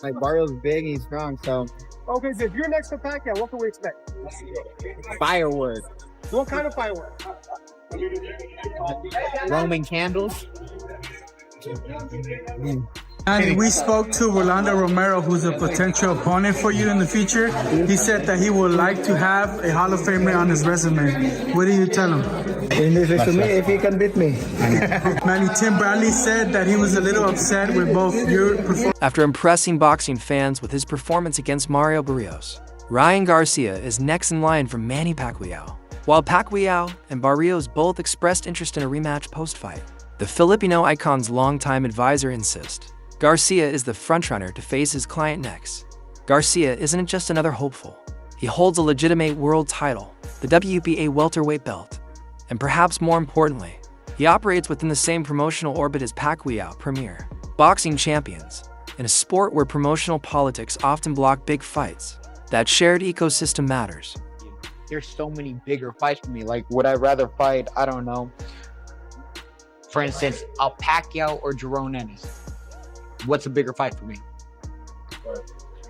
Like Barrio's big, he's strong, so Okay, so if you're next to Pacquiao, what can we expect? firework, What kind of firework? Roman candles. And we spoke to Rolando Romero, who's a potential opponent for you in the future. He said that he would like to have a Hall of Famer on his resume. What do you tell him? He listens to me if he can beat me. Manny, Tim Bradley said that he was a little upset with both your performance. After impressing boxing fans with his performance against Mario Barrios, Ryan Garcia is next in line for Manny Pacquiao. While Pacquiao and Barrios both expressed interest in a rematch post-fight, the Filipino icon's longtime advisor insists Garcia is the frontrunner to face his client next. Garcia isn't just another hopeful. He holds a legitimate world title, the WBA welterweight belt. And perhaps more importantly, he operates within the same promotional orbit as Pacquiao Premier, boxing champions, in a sport where promotional politics often block big fights. That shared ecosystem matters. There's so many bigger fights for me. Like, would I rather fight, I don't know, for instance, a Pacquiao or Jerome Ennis? What's a bigger fight for me?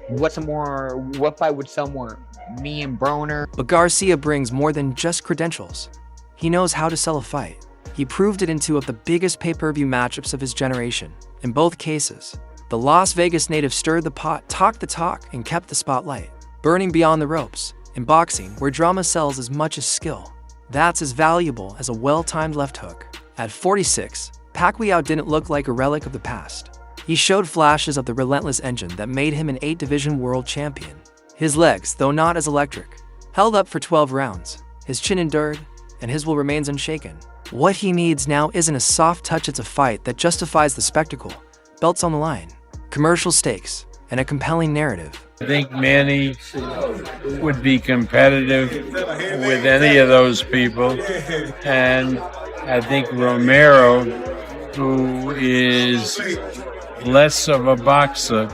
What fight would sell more? Me and Broner? But Garcia brings more than just credentials. He knows how to sell a fight. He proved it in two of the biggest pay-per-view matchups of his generation. In both cases, the Las Vegas native stirred the pot, talked the talk, and kept the spotlight, burning beyond the ropes. In boxing, where drama sells as much as skill, that's as valuable as a well-timed left hook. At 46, Pacquiao didn't look like a relic of the past. He showed flashes of the relentless engine that made him an 8-division world champion. His legs, though not as electric, held up for 12 rounds. His chin endured, and his will remains unshaken. What he needs now isn't a soft touch, it's a fight that justifies the spectacle, belts on the line, commercial stakes, and a compelling narrative. I think Manny would be competitive with any of those people, and I think Romero, who is less of a boxer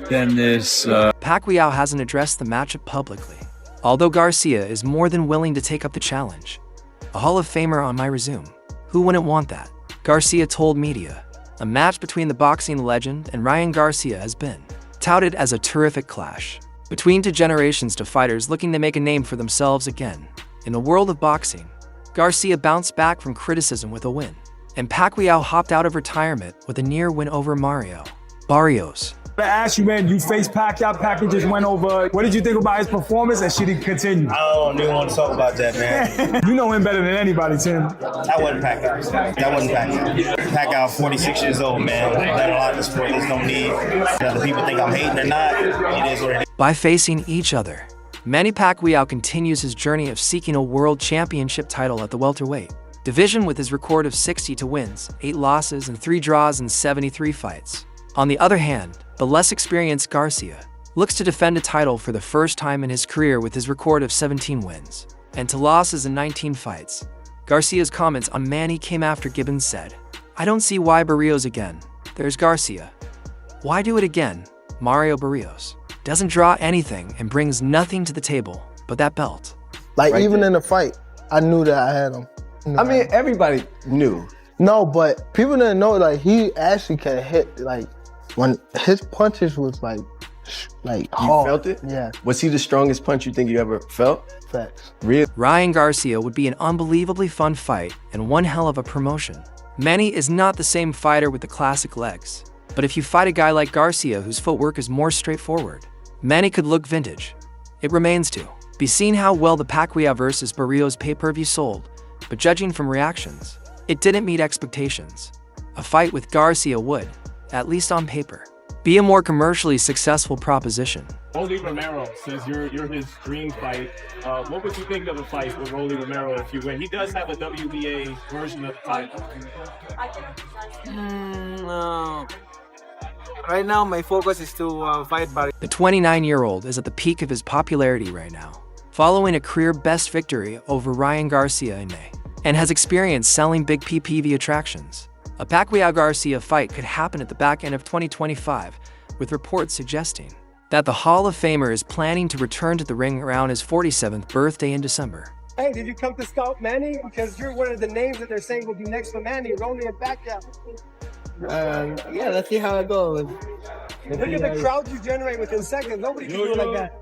than this. Pacquiao hasn't addressed the matchup publicly, although Garcia is more than willing to take up the challenge. A Hall of Famer on my resume. Who wouldn't want that? Garcia told media. A match between the boxing legend and Ryan Garcia has been touted as a terrific clash between two generations of fighters looking to make a name for themselves again. In the world of boxing, Garcia bounced back from criticism with a win, and Pacquiao hopped out of retirement with a near win over Mario Barrios. I asked you, man, you faced Pacquiao. Pacquiao just went over. What did you think about his performance, and should he continue? I don't even want to talk about that, man. You know him better than anybody, Tim. That wasn't Pacquiao. That wasn't Pacquiao. Pacquiao, 46 years old, man. Done a lot in the sport. There's no need. Whether people think I'm hating or not, it is what it is. By facing each other, Manny Pacquiao continues his journey of seeking a world championship title at the welterweight division with his record of 62 wins, 8 losses, and 3 draws in 73 fights. On the other hand, the less experienced Garcia looks to defend a title for the first time in his career with his record of 17 wins and 2 losses in 19 fights. Garcia's comments on Manny came after Gibbons said, "I don't see why Barrios again. There's Garcia. Why do it again? Mario Barrios doesn't draw anything and brings nothing to the table but that belt." Like, Right even there. in the fight, I knew that I had him. I mean, everybody knew. No, but people didn't know, like, he actually can hit, like, when his punches was, like You hard. felt it? Yeah, Was he the strongest punch you think you ever felt? facts. Really? Ryan Garcia would be an unbelievably fun fight and one hell of a promotion. Manny is not the same fighter with the classic legs, but if you fight a guy like Garcia whose footwork is more straightforward, Manny could look vintage. It remains to be seen how well the Pacquiao vs. Barrios pay-per-view sold, but judging from reactions, it didn't meet expectations. A fight with Garcia would, at least on paper, be a more commercially successful proposition. Rolly Romero, since you're his dream fight, what would you think of the fight with Rolly Romero if you win? He does have a WBA version of the fight. Right now, my focus is to fight Barry. The 29-year-old is at the peak of his popularity right now, following a career-best victory over Ryan Garcia in May, and has experience selling big PPV attractions. A Pacquiao-Garcia fight could happen at the back end of 2025, with reports suggesting that the Hall of Famer is planning to return to the ring around his 47th birthday in December. Hey, did you come to scout Manny? Because you're one of the names that they're saying will be next to Manny, Rolly and Pacquiao. Yeah, let's see how it goes. Look at the crowd you generate within seconds. Nobody can do it like that.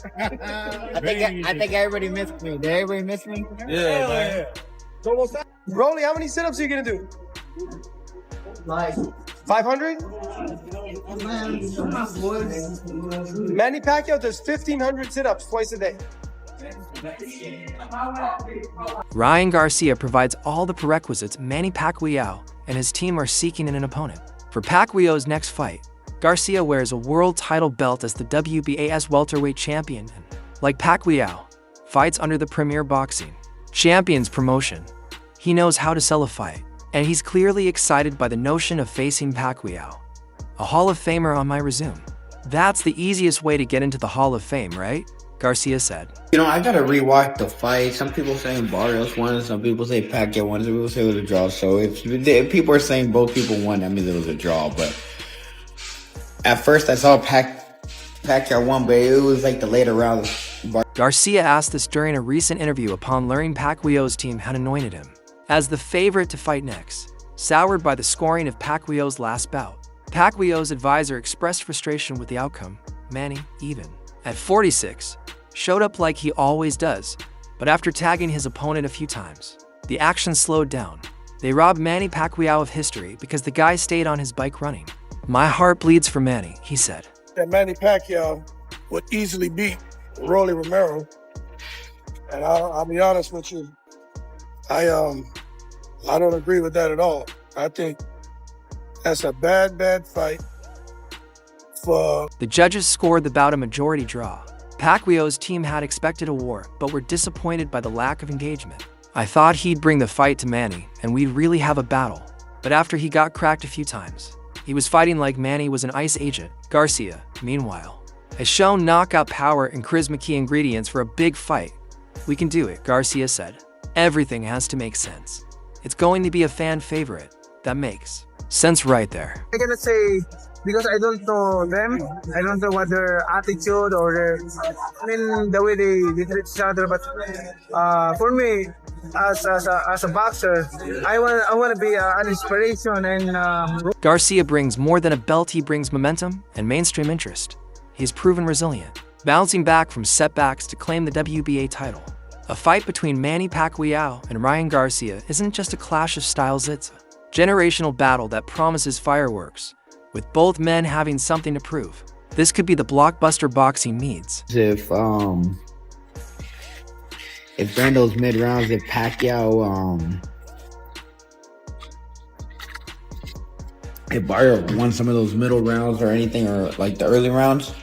I think everybody missed me. Did everybody miss me? Yeah, man. It's almost that. Broly, how many sit-ups are you gonna do? Like 500? Manny Pacquiao does 1,500 sit-ups twice a day. Ryan Garcia provides all the prerequisites Manny Pacquiao and his team are seeking in an opponent. For Pacquiao's next fight, Garcia wears a world title belt as the WBA's welterweight champion and, like Pacquiao, fights under the Premier Boxing Champions promotion. He knows how to sell a fight, and he's clearly excited by the notion of facing Pacquiao, a Hall of Famer on my resume. That's the easiest way to get into the Hall of Fame, right? Garcia said. You know, I gotta rewatch the fight. Some people saying Barrios won, some people say Pacquiao won, some people say it was a draw. So if people are saying both people won, that means it was a draw. But at first I saw Pacquiao won, but it was like the later rounds. Garcia asked this during a recent interview upon learning Pacquiao's team had anointed him as the favorite to fight next, soured by the scoring of Pacquiao's last bout. Pacquiao's advisor expressed frustration with the outcome. Manny, even at 46, showed up like he always does, but after tagging his opponent a few times, the action slowed down. They robbed Manny Pacquiao of history because the guy stayed on his bike running. My heart bleeds for Manny, he said. That Manny Pacquiao would easily beat Rolly Romero. And I'll be honest with you, I don't agree with that at all. I think that's a bad fight. The judges scored the bout a majority draw. Pacquiao's team had expected a war, but were disappointed by the lack of engagement. I thought he'd bring the fight to Manny, and we'd really have a battle. But after he got cracked a few times, he was fighting like Manny was an ICE agent. Garcia, meanwhile, has shown knockout power and charisma, key ingredients for a big fight. We can do it, Garcia said. Everything has to make sense. It's going to be a fan favorite. That makes sense right there. I'm gonna say, because I don't know them, I don't know what their attitude or the way they treat each other. But for me, as a boxer, I want to be an inspiration. And Garcia brings more than a belt. He brings momentum and mainstream interest. He's proven resilient, bouncing back from setbacks to claim the WBA title. A fight between Manny Pacquiao and Ryan Garcia isn't just a clash of styles, it's a generational battle that promises fireworks, with both men having something to prove. This could be the blockbuster boxing needs. If during those mid rounds, if Pacquiao, if Barrio won some of those middle rounds or anything, or like the early rounds,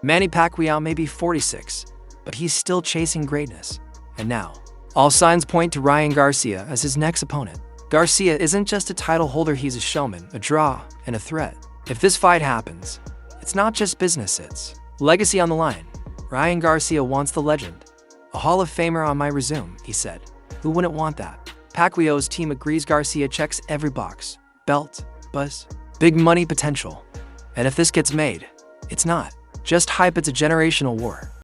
Manny Pacquiao may be 46, but he's still chasing greatness. And now, all signs point to Ryan Garcia as his next opponent. Garcia isn't just a title holder, he's a showman, a draw, and a threat. If this fight happens, it's not just business, it's legacy on the line. Ryan Garcia wants the legend. A Hall of Famer on my resume, he said. Who wouldn't want that? Pacquiao's team agrees Garcia checks every box. Belt, buzz, big money potential. And if this gets made, it's not just hype, it's a generational war.